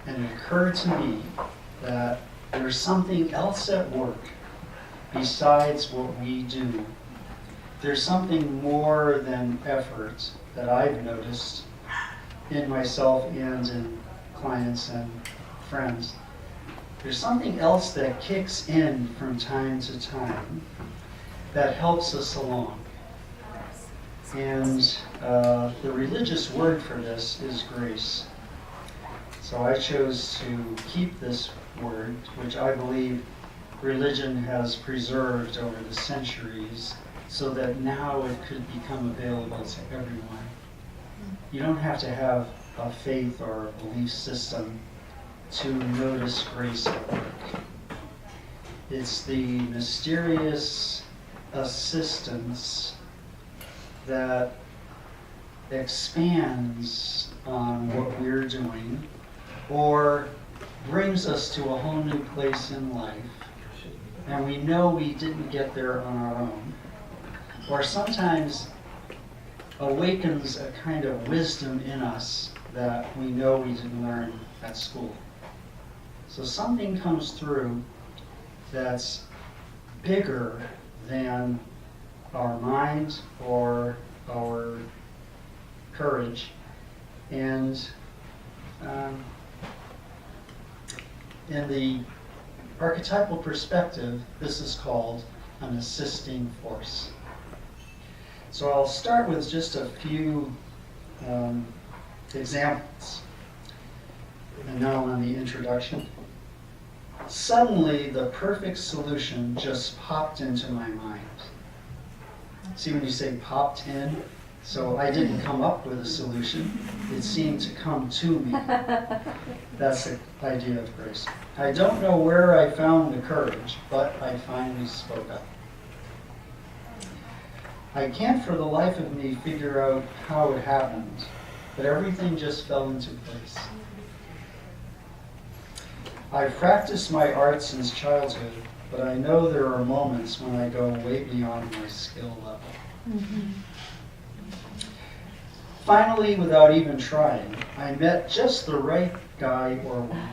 And it occurred to me that there's something else at work besides what we do. There's something more than effort that I've noticed in myself and in clients and friends. There's something else that kicks in from time to time that helps us along. And the religious word for this is grace. So I chose to keep this word, which I believe religion has preserved over the centuries, so that now it could become available to everyone. You don't have to have a faith or a belief system to notice grace at work. It's the mysterious assistance that expands on what we're doing or brings us to a whole new place in life, and we know we didn't get there on our own, or sometimes awakens a kind of wisdom in us that we know we didn't learn at school. So something comes through that's bigger than our mind or our courage, and in the archetypal perspective, this is called an assisting force. So I'll start with just a few examples, and now on the introduction. Suddenly, the perfect solution just popped into my mind. See when you say popped in? So I didn't come up with a solution. It seemed to come to me. That's the idea of grace. I don't know where I found the courage, but I finally spoke up. I can't for the life of me figure out how it happened, but everything just fell into place. I've practiced my art since childhood, but I know there are moments when I go way beyond my skill level. Mm-hmm. Finally, without even trying, I met just the right guy or woman.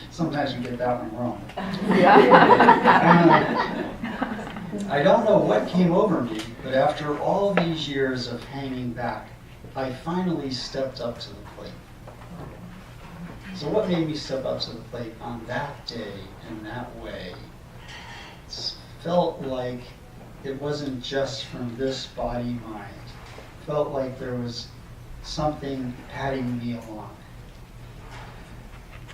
Sometimes we get that one wrong. I don't know what came over me, but after all these years of hanging back, I finally stepped up to the plate. So what made me step up to the plate on that day in that way? It felt like it wasn't just from this body-mind. It felt like there was something patting me along.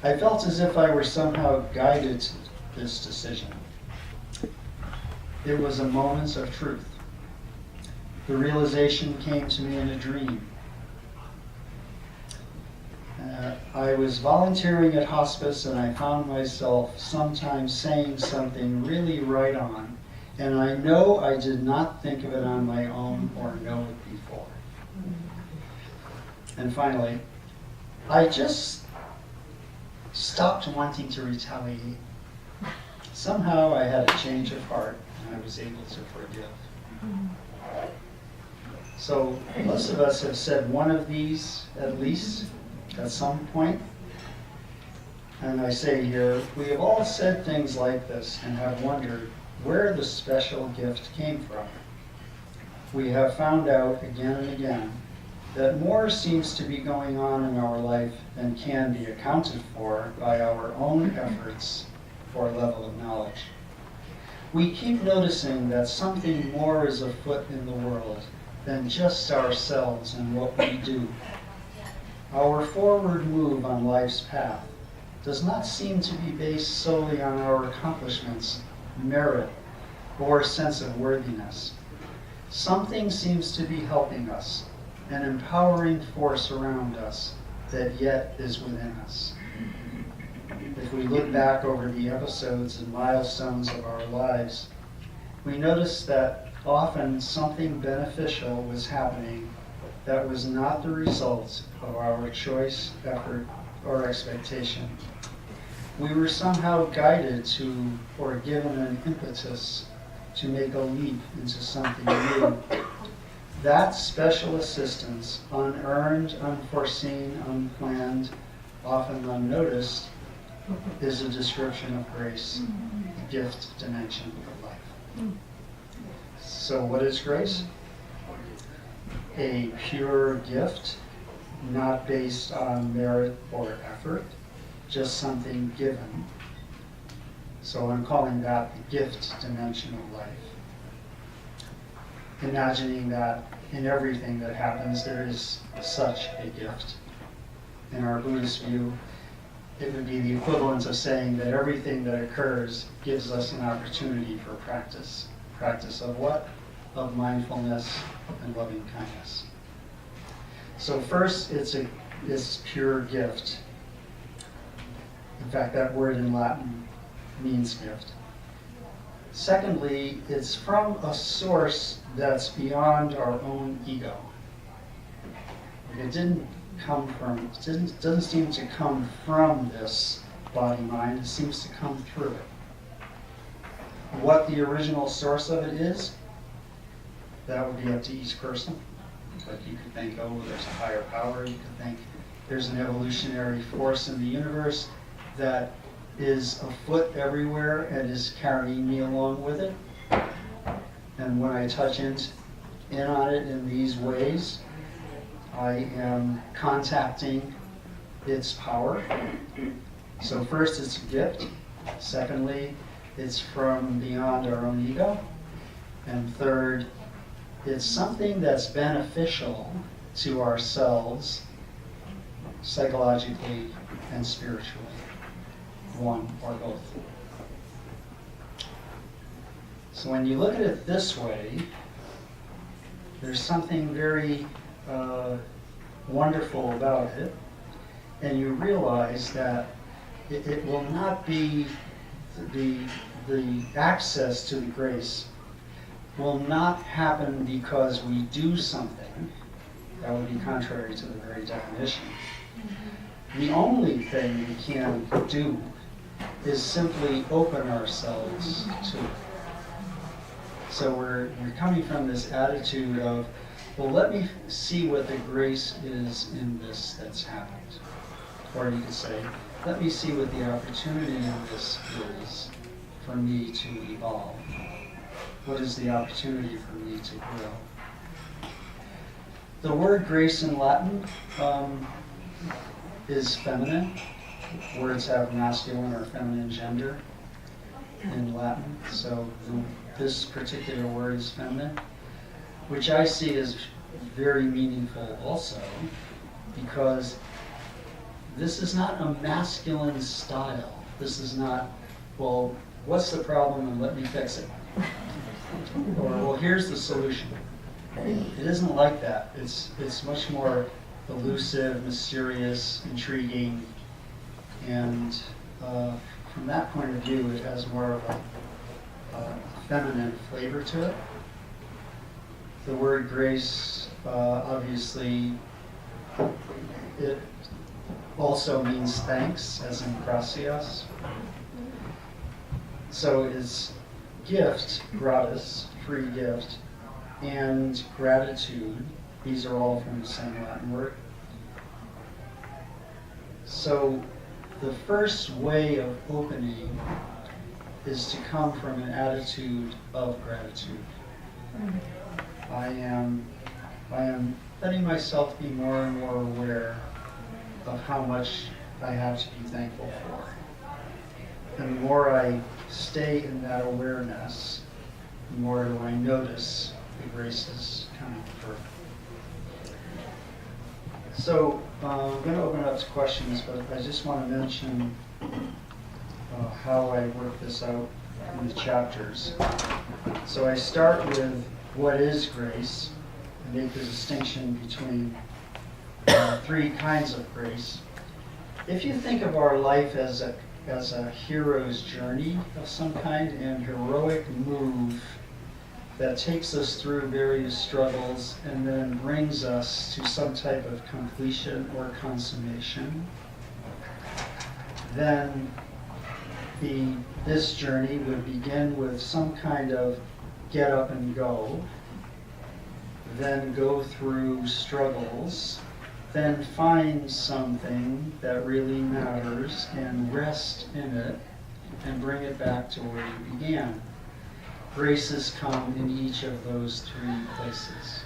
I felt as if I were somehow guided to this decision. It was a moment of truth. The realization came to me in a dream. I was volunteering at hospice, and I found myself sometimes saying something really right on, and I know I did not think of it on my own or know it before. And finally, I just stopped wanting to retaliate. Somehow I had a change of heart, and I was able to forgive. So most of us have said one of these at least at some point. And I say here, we have all said things like this and have wondered where the special gift came from. We have found out again and again that more seems to be going on in our life than can be accounted for by our own efforts or level of knowledge. We keep noticing that something more is afoot in the world than just ourselves and what we do. Our forward move on life's path does not seem to be based solely on our accomplishments, merit, or sense of worthiness. Something seems to be helping us, an empowering force around us that yet is within us. If we look back over the episodes and milestones of our lives, we notice that often something beneficial was happening that was not the result of our choice, effort, or expectation. We were somehow guided to, or given an impetus to make a leap into something new. That special assistance, unearned, unforeseen, unplanned, often unnoticed, is a description of grace, the gift dimension of life. So what is grace? A pure gift, not based on merit or effort, just something given. So I'm calling that the gift dimension of life. Imagining that in everything that happens there is such a gift. In our Buddhist view, it would be the equivalent of saying that everything that occurs gives us an opportunity for practice. Practice of what? Of mindfulness and loving kindness. So first, it's pure gift. In fact, that word in Latin means gift. Secondly, it's from a source that's beyond our own ego. It doesn't seem to come from this body-mind, it seems to come through it. What the original source of it is, that would be up to each person. But you could think, oh, there's a higher power. You could think there's an evolutionary force in the universe that is afoot everywhere and is carrying me along with it. And when I touch in on it in these ways, I am contacting its power. So first, it's a gift. Secondly, it's from beyond our own ego. And third, it's something that's beneficial to ourselves psychologically and spiritually, one or both. So when you look at it this way, there's something very wonderful about it, and you realize that it will not be the access to the grace will not happen because we do something. That would be contrary to the very definition. The only thing we can do is simply open ourselves to it. So we're coming from this attitude of, well, let me see what the grace is in this that's happened. Or you could say, let me see what the opportunity in this is for me to evolve. What is the opportunity for me to grow? The word grace in Latin is feminine. Words have masculine or feminine gender in Latin, so this particular word is feminine, which I see as very meaningful also, because this is not a masculine style. This is not, well, what's the problem and let me fix it. Or, well, here's the solution. It isn't like that. It's much more elusive, mysterious, intriguing, and from that point of view, it has more of a feminine flavor to it. The word grace, obviously, it also means thanks, as in gracias. So it's gift, gratis, free gift, and gratitude. These are all from the same Latin word. So the first way of opening is to come from an attitude of gratitude. I am letting myself be more and more aware of how much I have to be thankful for. And the more I stay in that awareness, the more do I notice the graces coming through. So I'm going to open it up to questions, but I just want to mention how I work this out in the chapters. So I start with what is grace, and make the distinction between three kinds of grace. If you think of our life as a hero's journey of some kind, and heroic move that takes us through various struggles and then brings us to some type of completion or consummation, then this journey would begin with some kind of get up and go, then go through struggles, then find something that really matters and rest in it and bring it back to where you began. Graces come in each of those three places.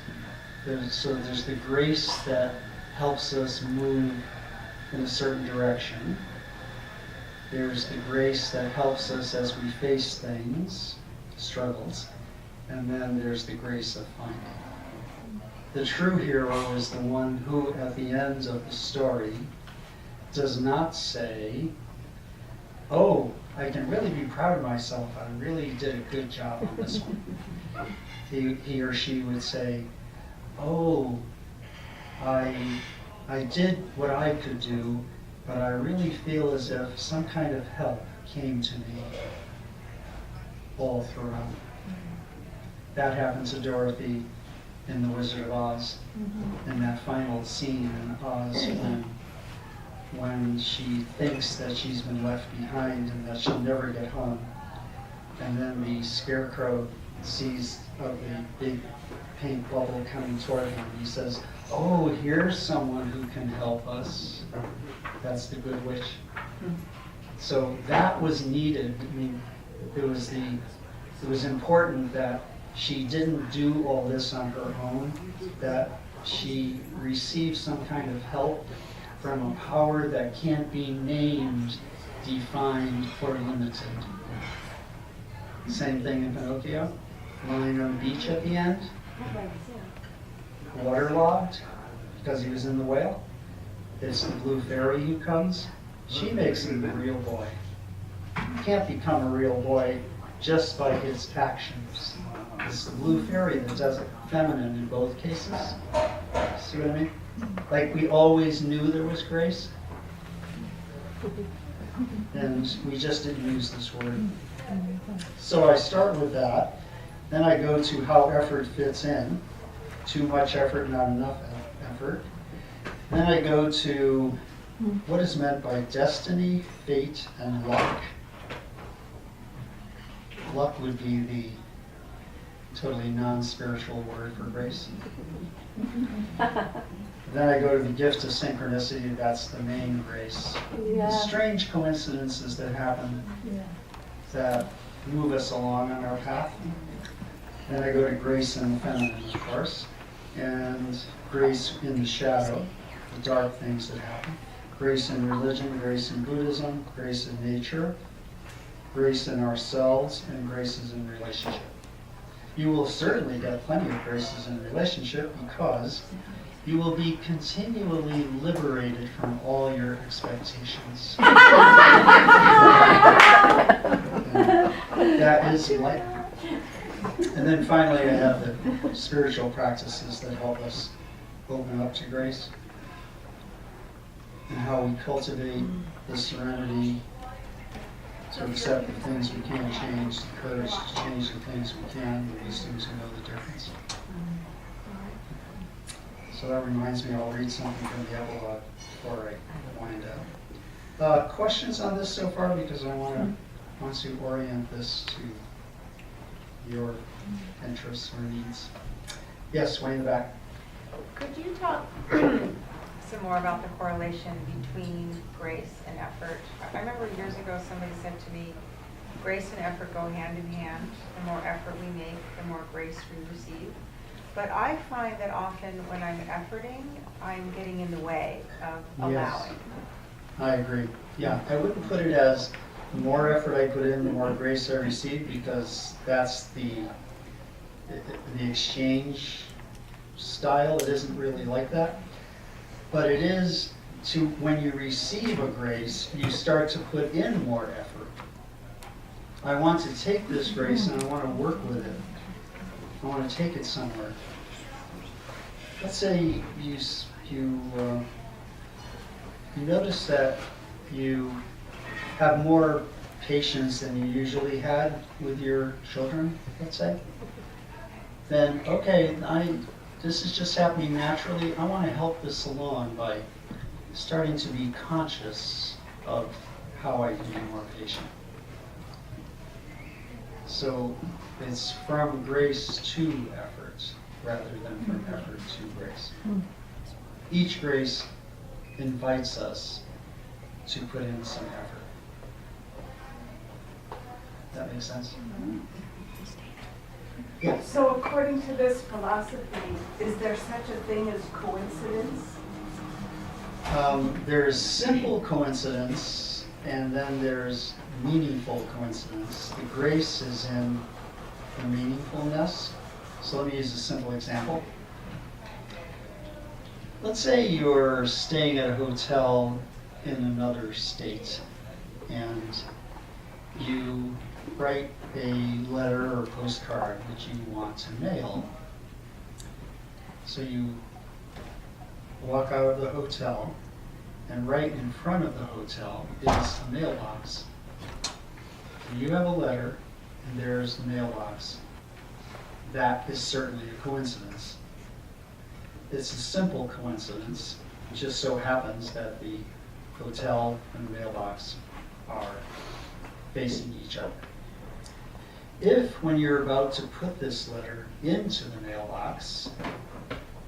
So there's the grace that helps us move in a certain direction. There's the grace that helps us as we face things, struggles, and then there's the grace of finding. The true hero is the one who, at the end of the story, does not say, oh, I can really be proud of myself. I really did a good job on this one. He or she would say, oh, I did what I could do, but I really feel as if some kind of help came to me all throughout. That happened to Dorothy in The Wizard of Oz, in that final scene in Oz when she thinks that she's been left behind and that she'll never get home. And then the scarecrow sees the big pink bubble coming toward him. He says, oh, here's someone who can help us. That's the good witch. So that was needed. I mean, it was important that she didn't do all this on her own, that she received some kind of help from a power that can't be named, defined, or limited. Same thing in Pinocchio, lying on the beach at the end, waterlogged because he was in the whale. It's the blue fairy who comes. She makes him a real boy. You can't become a real boy just by his actions. It's the blue fairy that does it, feminine in both cases. See what I mean? Like we always knew there was grace, and we just didn't use this word. So I start with that, then I go to how effort fits in. Too much effort, not enough effort. Then I go to what is meant by destiny, fate, and luck. Luck would be the totally non-spiritual word for grace. Then I go to the gift of synchronicity, that's the main grace. The strange coincidences that happen that move us along on our path. Then I go to grace in the feminine, of course, and grace in the shadow, the dark things that happen. Grace in religion, grace in Buddhism, grace in nature, grace in ourselves, and graces in relationship. You will certainly get plenty of graces in relationship because you will be continually liberated from all your expectations. That is life. And then finally I have the spiritual practices that help us open up to grace and how we cultivate the serenity to accept the things we can't change, the courage to change the things we can, the wisdom to know the difference. So that reminds me, I'll read something from the epilogue before I wind up. Questions on this so far? Because I want to orient this to your interests or needs. Yes, way in the back. Could you talk some more about the correlation between grace and effort? I remember years ago somebody said to me, grace and effort go hand in hand. The more effort we make, the more grace we receive. But I find that often when I'm efforting, I'm getting in the way of allowing. Yes, I agree. Yeah, I wouldn't put it as the more effort I put in, the more grace I receive, because that's the exchange style. It isn't really like that. But it is to, when you receive a grace, you start to put in more effort. I want to take this grace and I want to work with it. I want to take it somewhere. Let's say you notice that you have more patience than you usually had with your children, let's say. Then, okay, this is just happening naturally. I want to help this along by starting to be conscious of how I can be more patient. So it's from grace to effort. rather than from effort to grace. Each grace invites us to put in some effort. That makes sense? Yeah. So according to this philosophy, is there such a thing as coincidence? There's simple coincidence, and then there's meaningful coincidence. The grace is in the meaningfulness. So let me use a simple example. Let's say you're staying at a hotel in another state, and you write a letter or postcard that you want to mail. So you walk out of the hotel, and right in front of the hotel is a mailbox. And you have a letter, and there's the mailbox. That is certainly a coincidence. It's a simple coincidence. It just so happens that the hotel and the mailbox are facing each other. If, when you're about to put this letter into the mailbox,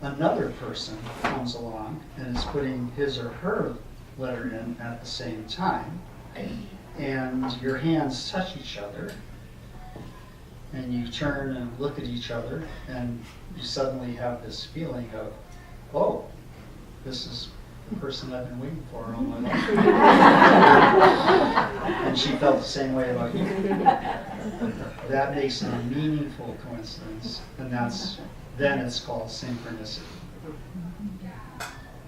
another person comes along and is putting his or her letter in at the same time, and your hands touch each other, and you turn and look at each other, and you suddenly have this feeling of, oh, this is the person I've been waiting for all my life. And she felt the same way about you. That makes it a meaningful coincidence, and then it's called synchronicity.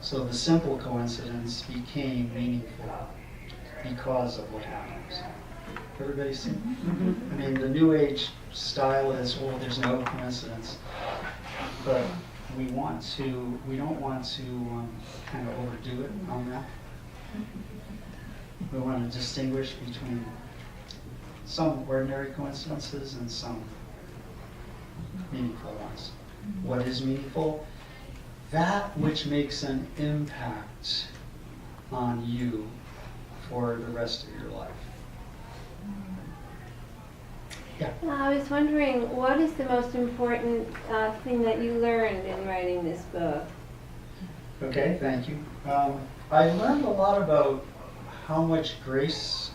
So the simple coincidence became meaningful because of what happens. Everybody see? I mean, the New Age style is, well, there's no coincidence, but we don't want to kind of overdo it on that. We want to distinguish between some ordinary coincidences and some meaningful ones. What is meaningful? That which makes an impact on you for the rest of your life. Yeah. I was wondering, what is the most important thing that you learned in writing this book? Okay, thank you. I learned a lot about how much grace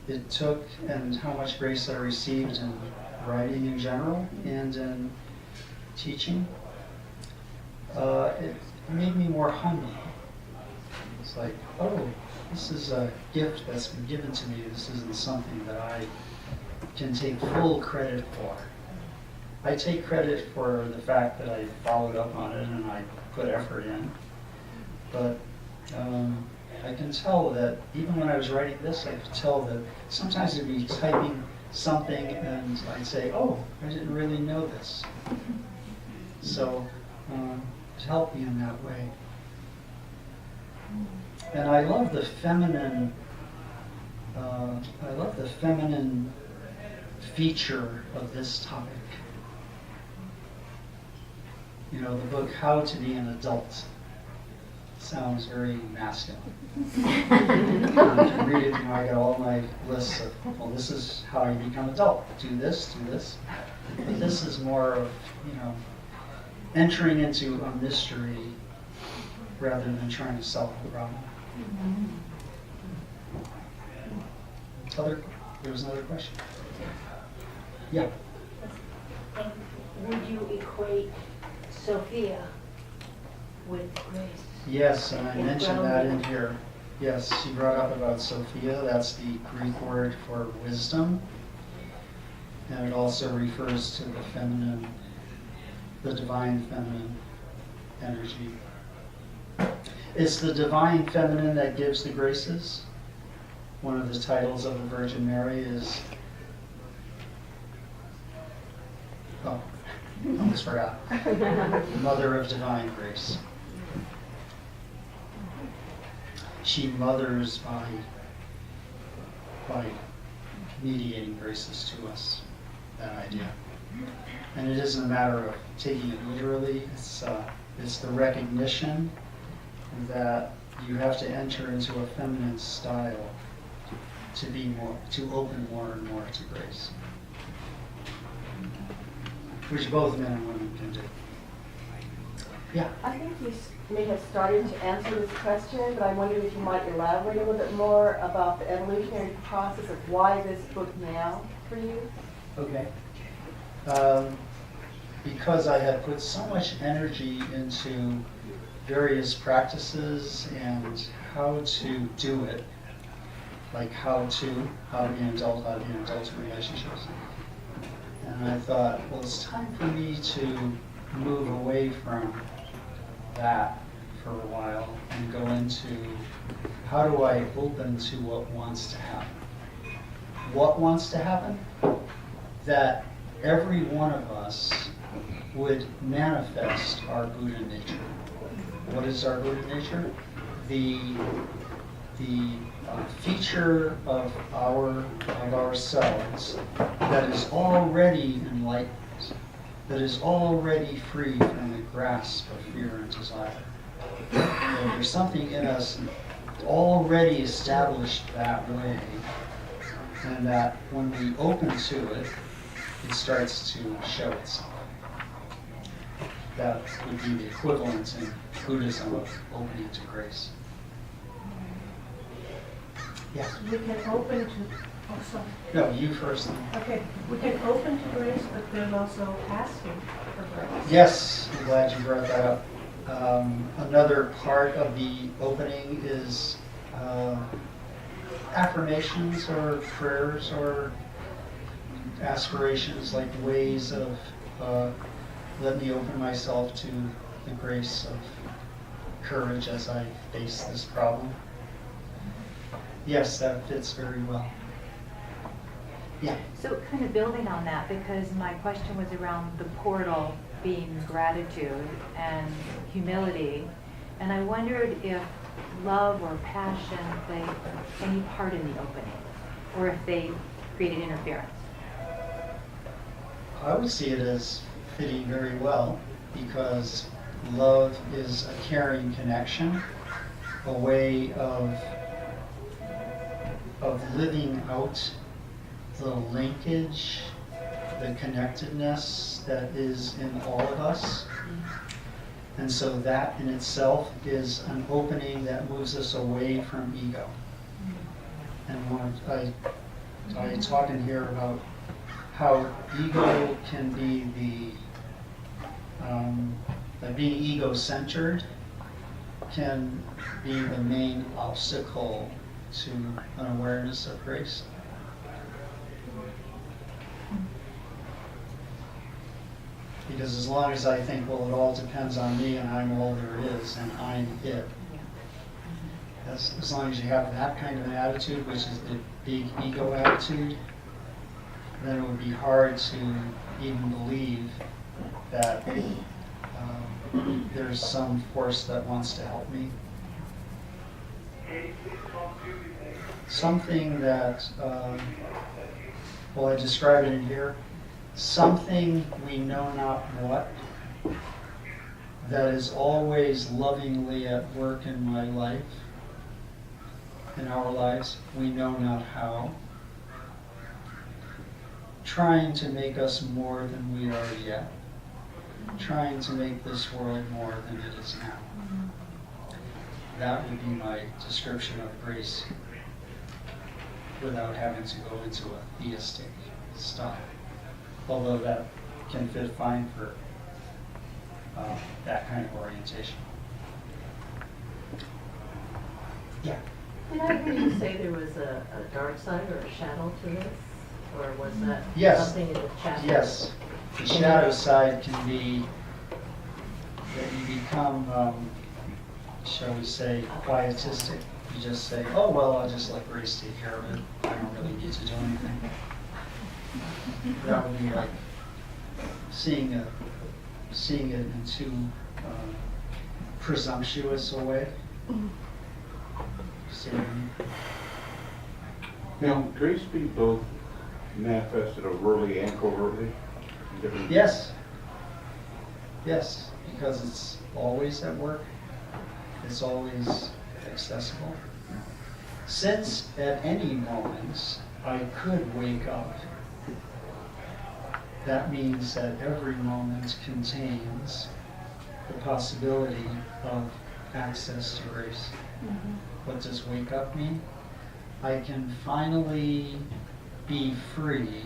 it took and how much grace I received in writing in general and in teaching. It made me more humble. It's like, oh, this is a gift that's been given to me. This isn't something that I can take full credit for. I take credit for the fact that I followed up on it and I put effort in, but I can tell that even when I was writing this, I could tell that sometimes I'd be typing something and I'd say, oh, I didn't really know this. So it helped me in that way. And I love the feminine feature of this topic. You know, the book How to Be an Adult sounds very masculine. You read it, I got all my lists of, well, this is how you become adult. Do this, do this. But this is more of, entering into a mystery rather than trying to solve the problem. There was another question. Yeah. Would you equate sophia with grace? Yes, and I mentioned that in here. Yes, she brought up about sophia. That's the Greek word for wisdom. And it also refers to the feminine, the divine feminine energy. It's the divine feminine that gives the graces. One of the titles of the Virgin Mary is, oh, almost forgot, Mother of Divine Grace. She mothers by mediating graces to us, that idea. And it isn't a matter of taking it literally, it's the recognition that you have to enter into a feminine style to open more and more to grace. which both men and women can do. Yeah. I think you may have started to answer this question, but I wondered if you might elaborate a little bit more about the evolutionary process of why this book now for you. Okay. Because I had put so much energy into various practices and how to do it, like how to be an adult, how to be an adult in relationships. And I thought, well, it's time for me to move away from that for a while and go into how do I open to what wants to happen. What wants to happen? That every one of us would manifest our Buddha nature. What is our Buddha nature? The feature of ourselves that is already enlightened, that is already free from the grasp of fear and desire. And there's something in us already established that way, and that when we open to it, it starts to show itself. That would be the equivalent in Buddhism of opening to grace. Yes. We can open to, oh, sorry. No, you first. Okay, we can open to grace, but then also asking for grace. Yes, I'm glad you brought that up. Another part of the opening is affirmations or prayers or aspirations, like ways of let me open myself to the grace of courage as I face this problem. Yes, that fits very well. Yeah. So kind of building on that, because my question was around the portal being gratitude and humility, and I wondered if love or passion played any part in the opening, or if they created interference. I would see it as fitting very well, because love is a caring connection, a way of living out the linkage, the connectedness that is in all of us. And so that in itself is an opening that moves us away from ego. And when I talk in here about how ego can be being ego-centered can be the main obstacle to an awareness of grace. Because as long as I think, well, it all depends on me and I'm all there is and I'm it. As long as you have that kind of an attitude, which is the big ego attitude, then it would be hard to even believe that there's some force that wants to help me. Something that, well, I describe it in here, something we know not what, that is always lovingly at work in my life, in our lives, we know not how, trying to make us more than we are yet, trying to make this world more than it is now. That would be my description of grace, without having to go into a theistic style. Although that can fit fine for that kind of orientation. Yeah. Did I hear you say there was a dark side or a shadow to this? Or was that Yes. something in the chapter? Yes. The shadow side can be that you become, shall we say, quietistic. You just say, oh, well, I'll just let grace take care of it. I don't really need to do anything. That would be like seeing it in too presumptuous a way. See what I mean? Now, grace be both manifested overtly and covertly? In different- Yes. Yes, because it's always at work. It's always accessible. Since at any moment I could wake up that means that every moment contains the possibility of access to grace. What does wake up mean? I can finally be free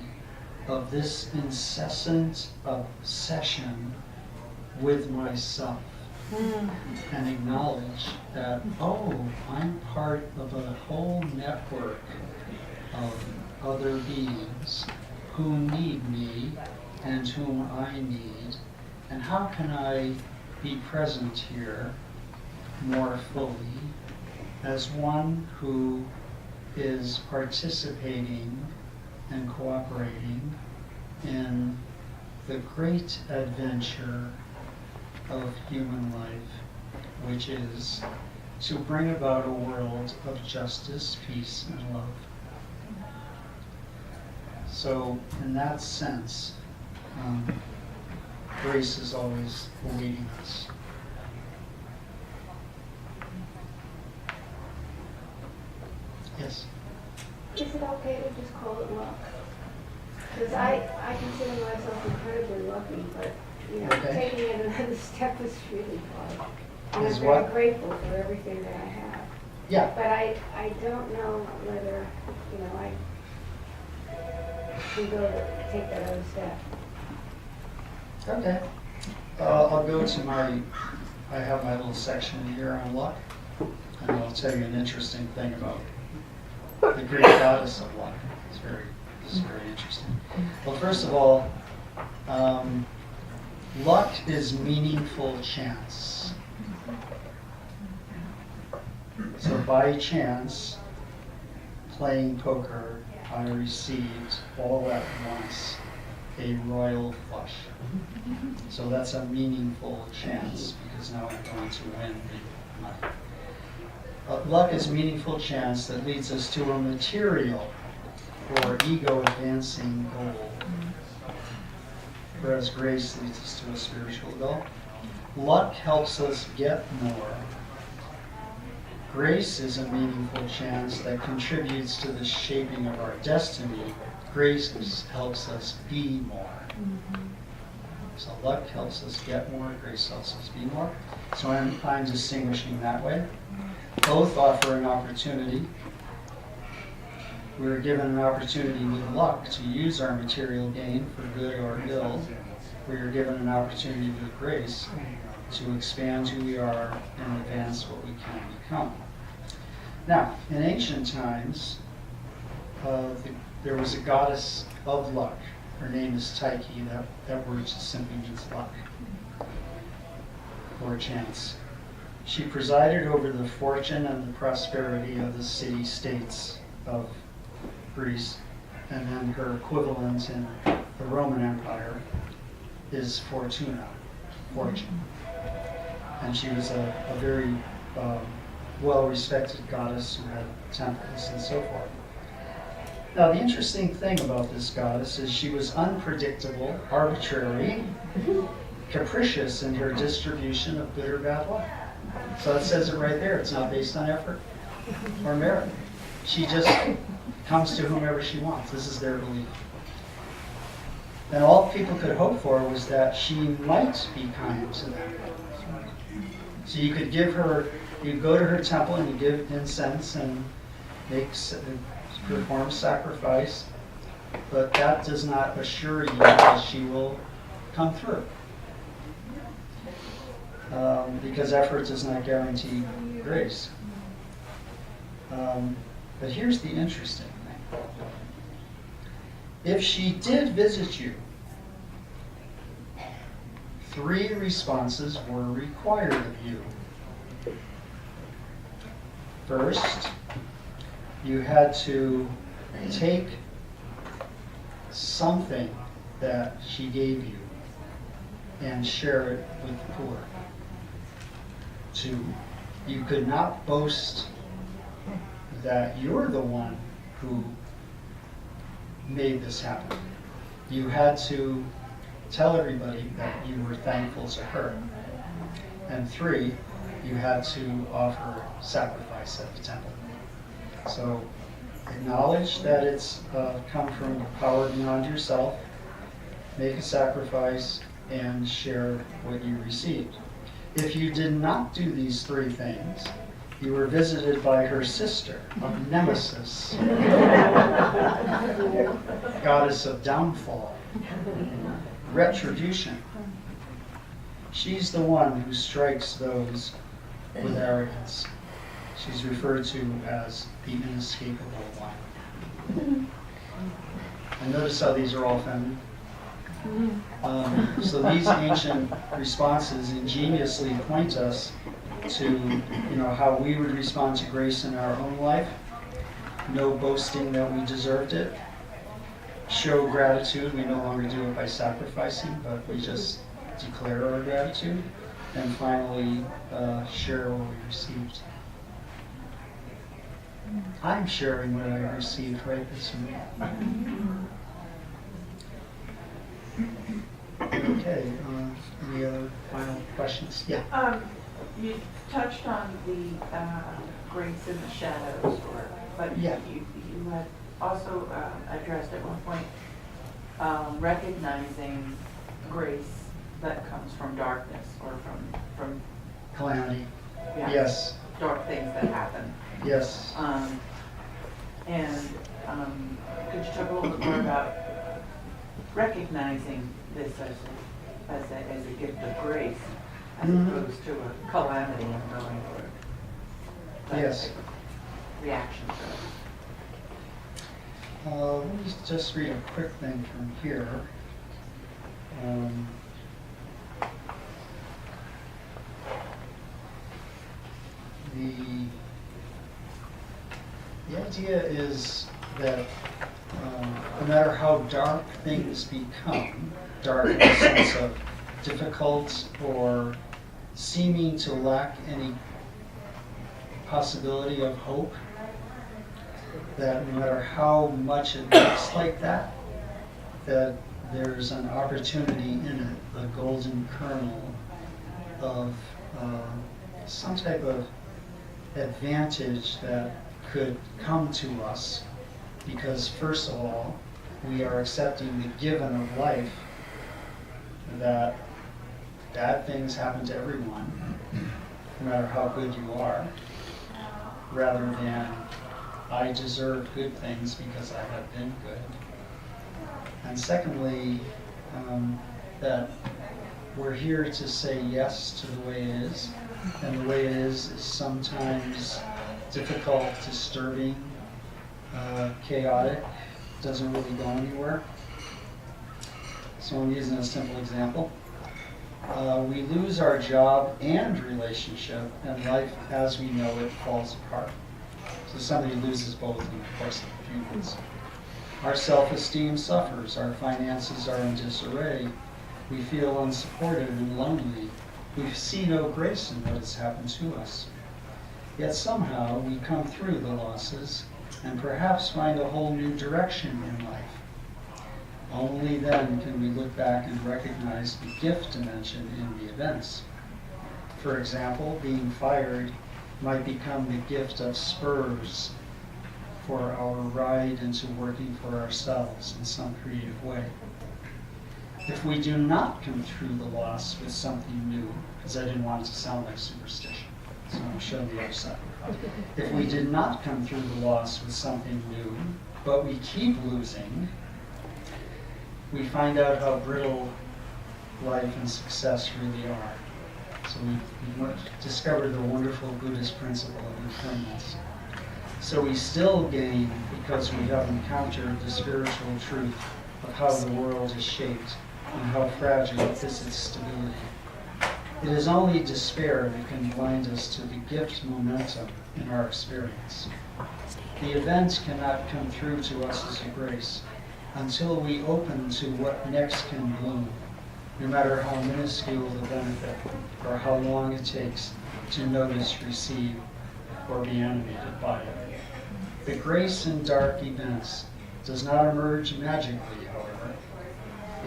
of this incessant obsession with myself and acknowledge that, oh, I'm part of a whole network of other beings who need me and whom I need, and how can I be present here more fully as one who is participating and cooperating in the great adventure of human life, which is to bring about a world of justice, peace, and love. So, in that sense, grace is always awaiting us. Yes? Is it okay to just call it luck? Because I consider myself incredibly lucky, but, Okay. taking it another step is really hard. And Is I'm very what? grateful for everything that I have. Yeah. But I don't know whether, I can take that other step. Okay. I'll go to I have my little section here on luck, and I'll tell you an interesting thing about the Greek goddess of luck. It's very interesting. Well, first of all, luck is meaningful chance. So by chance, playing poker, I received all at once a royal flush. So that's a meaningful chance because now I'm going to win the money. Luck is meaningful chance that leads us to a material or ego-advancing goal, whereas grace leads us to a spiritual goal. Luck helps us get more. Grace is a meaningful chance that contributes to the shaping of our destiny. Grace helps us be more. So luck helps us get more, grace helps us be more. So I'm distinguishing that way. Both offer an opportunity. We're given an opportunity with luck to use our material gain for good or ill. We are given an opportunity with grace to expand who we are and advance what we can become. Now, in ancient times, there was a goddess of luck. Her name is Tyche. That word just simply means luck or chance. She presided over the fortune and the prosperity of the city-states of Greece, and then her equivalent in the Roman Empire is Fortuna, fortune. And she was a very well-respected goddess who had temples and so forth. Now, the interesting thing about this goddess is she was unpredictable, arbitrary, capricious in her distribution of good or bad luck. So it says it right there. It's not based on effort or merit. She just comes to whomever she wants. This is their belief. And all people could hope for was that she might be kind to them. So you could you'd go to her temple and you give incense and perform sacrifice, but that does not assure you that she will come through. Because effort does not guarantee grace. But here's the interesting thing. If she did visit you, 3 responses were required of you. First, you had to take something that she gave you and share it with the poor. 2, you could not boast that you're the one who made this happen. You had to tell everybody that you were thankful to her. And 3, you had to offer sacrifice at the temple. So acknowledge that it's come from power beyond yourself. make a sacrifice, and share what you received. If you did not do these three things, you were visited by her sister, a nemesis, goddess of downfall, retribution. She's the one who strikes those with arrogance. She's referred to as the inescapable one. And notice how these are all feminine. So these ancient responses ingeniously point us to, how we would respond to grace in our own life. No boasting that we deserved it. Show gratitude. We no longer do it by sacrificing, but we just declare our gratitude. And finally, share what we received. I'm sharing what I received right this minute. Okay, any other final questions? Yeah. You touched on the grace in the shadows, but Yeah. you had also addressed at one point recognizing grace that comes from darkness or from Calamity. yeah, Yes. dark things that happen. Yes. Could you talk a little bit more about recognizing this as a gift of grace, as opposed to a calamity and going for Yes. reaction to it? Let me just read a quick thing from here. The idea is that no matter how dark things become, dark in the sense of difficult or seeming to lack any possibility of hope, that no matter how much it looks like that there's an opportunity in it, a golden kernel of some type of advantage that could come to us, because first of all, we are accepting the given of life, that bad things happen to everyone, no matter how good you are, rather than I deserve good things because I have been good. And secondly, that we're here to say yes to the way it is, and the way it is sometimes difficult, disturbing, chaotic, doesn't really go anywhere. So I'm using a simple example. We lose our job and relationship, and life as we know it falls apart. So somebody loses both in the course of a few months. Our self-esteem suffers, our finances are in disarray, we feel unsupported and lonely, we see no grace in what has happened to us. Yet somehow we come through the losses and perhaps find a whole new direction in life. Only then can we look back and recognize the gift dimension in the events. For example, being fired might become the gift of spurs for our ride into working for ourselves in some creative way. If we do not come through the loss with something new, because I didn't want it to sound like superstition, so I'm going to show the other side. If we did not come through the loss with something new, but we keep losing, we find out how brittle life and success really are. So we discovered the wonderful Buddhist principle of impermanence. So we still gain because we have encountered the spiritual truth of how the world is shaped and how fragile is its stability. It is only despair that can blind us to the gift momentum in our experience. The events cannot come through to us as a grace until we open to what next can bloom, no matter how minuscule the benefit or how long it takes to notice, receive, or be animated by it. The grace in dark events does not emerge magically, however.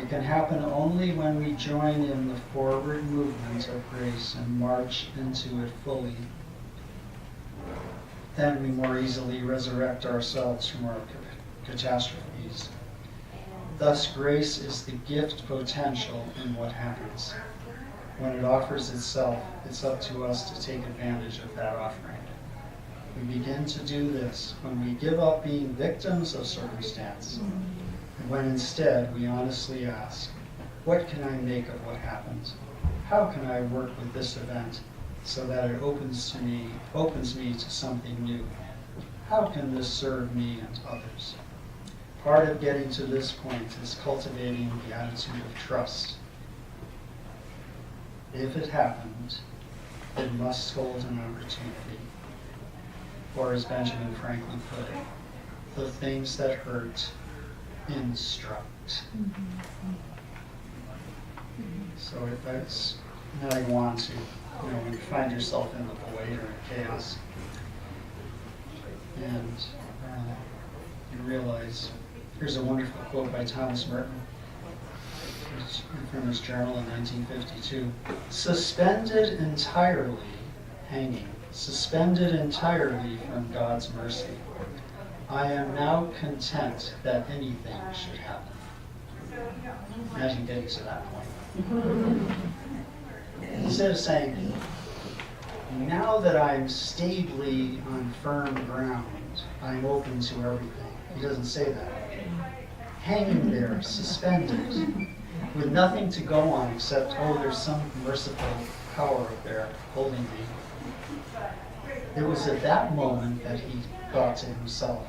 It can happen only when we join in the forward movement of grace and march into it fully. Then we more easily resurrect ourselves from our catastrophes. Thus, grace is the gift potential in what happens. When it offers itself, it's up to us to take advantage of that offering. We begin to do this when we give up being victims of circumstance, and when instead we honestly ask, what can I make of what happened? How can I work with this event so that it opens me to something new? How can this serve me and others? Part of getting to this point is cultivating the attitude of trust. If it happened, it must hold an opportunity. Or as Benjamin Franklin put it, the things that hurt instruct. So if that's how you want to, when you find yourself in the void or in chaos, and you realize, here's a wonderful quote by Thomas Merton from his journal in 1952. Suspended entirely, hanging, suspended entirely from God's mercy, I am now content that anything should happen. Imagine getting to that point. Instead of saying, now that I'm stably on firm ground, I'm open to everything. He doesn't say that. Hanging there, suspended, with nothing to go on except, oh, there's some merciful power up there holding me. It was at that moment that he thought to himself,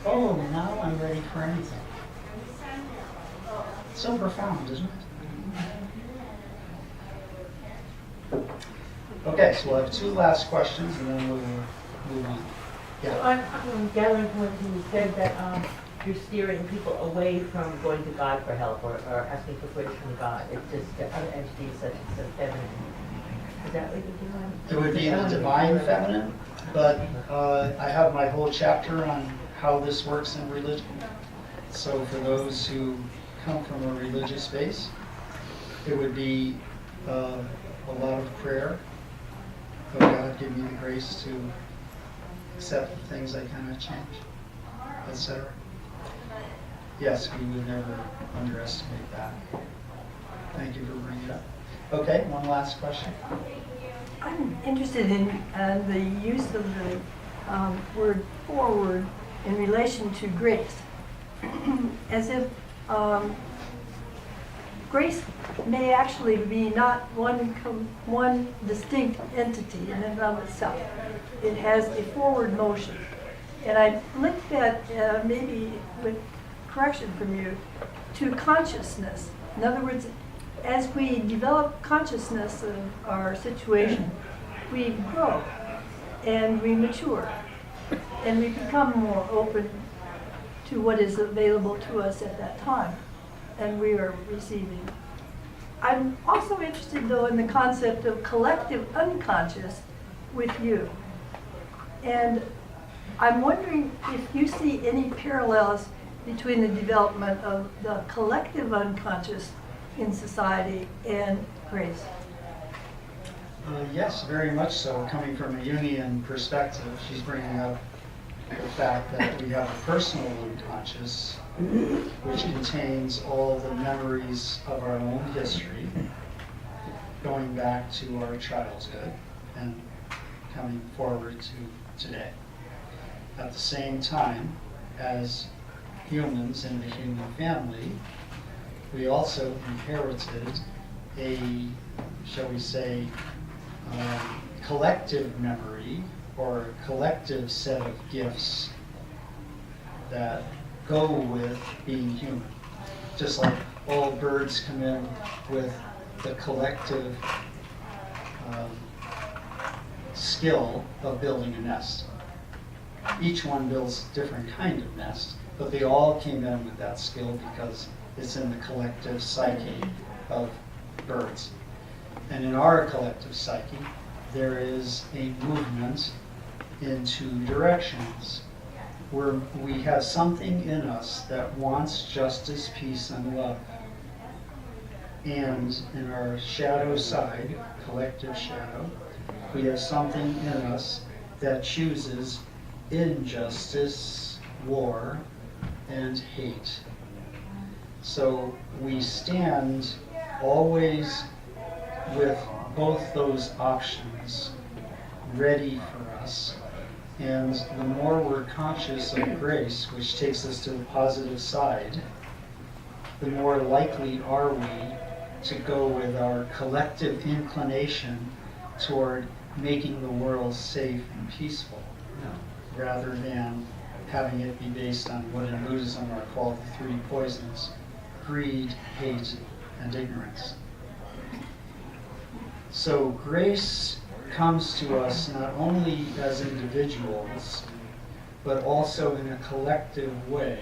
oh, now I'm ready for anything. So profound, isn't it? Okay, so we'll have two last questions and then we'll move on. So Yeah. I'm gathering from what you said that you're steering people away from going to God for help or asking for grace from God. It's just the other entity such as the feminine. Is that what you're doing? It would be the divine feminine, but I have my whole chapter on how this works in religion. So for those who come from a religious base, it would be a lot of prayer. Oh God, give me the grace to accept the things I cannot change, etc. Yes, we would never underestimate that. Thank you for bringing it up. Okay, one last question. I'm interested in the use of the word forward in relation to grace, as if grace may actually be not one distinct entity in and of itself. It has a forward motion. And I linked that, maybe with correction from you, to consciousness. In other words, as we develop consciousness of our situation, we grow and we mature and we become more open to what is available to us at that time, and we are receiving. I'm also interested, though, in the concept of collective unconscious with you. And I'm wondering if you see any parallels between the development of the collective unconscious in society and grace. Yes, very much so. Coming from a Jungian perspective, she's bringing up the fact that we have a personal unconscious, which contains all the memories of our own history, going back to our childhood and coming forward to today. At the same time, as humans in the human family, we also inherited a, shall we say, collective memory or a collective set of gifts that go with being human. Just like all birds come in with the collective skill of building a nest. Each one builds a different kind of nest, but they all came in with that skill because it's in the collective psyche of birds. And in our collective psyche, there is a movement in two directions, where we have something in us that wants justice, peace, and love. And in our shadow side, collective shadow, we have something in us that chooses injustice, war, and hate. So we stand always with both those options ready for us. And the more we're conscious of grace, which takes us to the positive side, the more likely are we to go with our collective inclination toward making the world safe and peaceful, rather than having it be based on what in Buddhism are called the three poisons: greed, hate, and ignorance. So grace comes to us not only as individuals, but also in a collective way.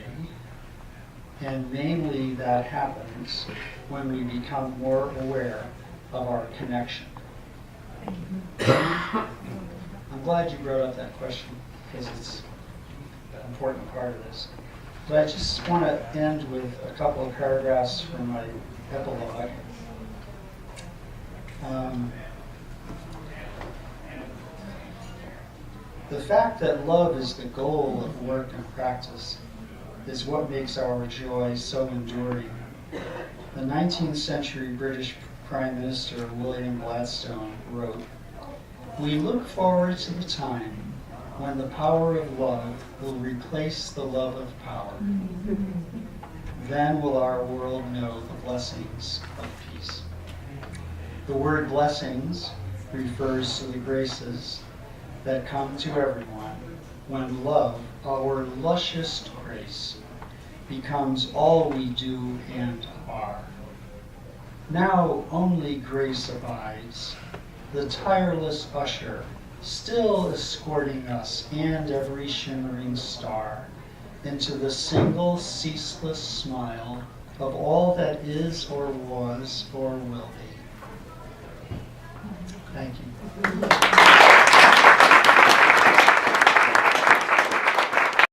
And mainly that happens when we become more aware of our connection. I'm glad you brought up that question, because it's an important part of this. But I just want to end with a couple of paragraphs from my epilogue. The fact that love is the goal of work and practice is what makes our joy so enduring. The 19th century British Prime Minister William Gladstone wrote, "We look forward to the time when the power of love will replace the love of power. Then will our world know the blessings of peace." The word blessings refers to the graces that come to everyone when love, our luscious grace, becomes all we do and are. Now only grace abides, the tireless usher, still escorting us and every shimmering star into the single ceaseless smile of all that is or was or will be. Thank you.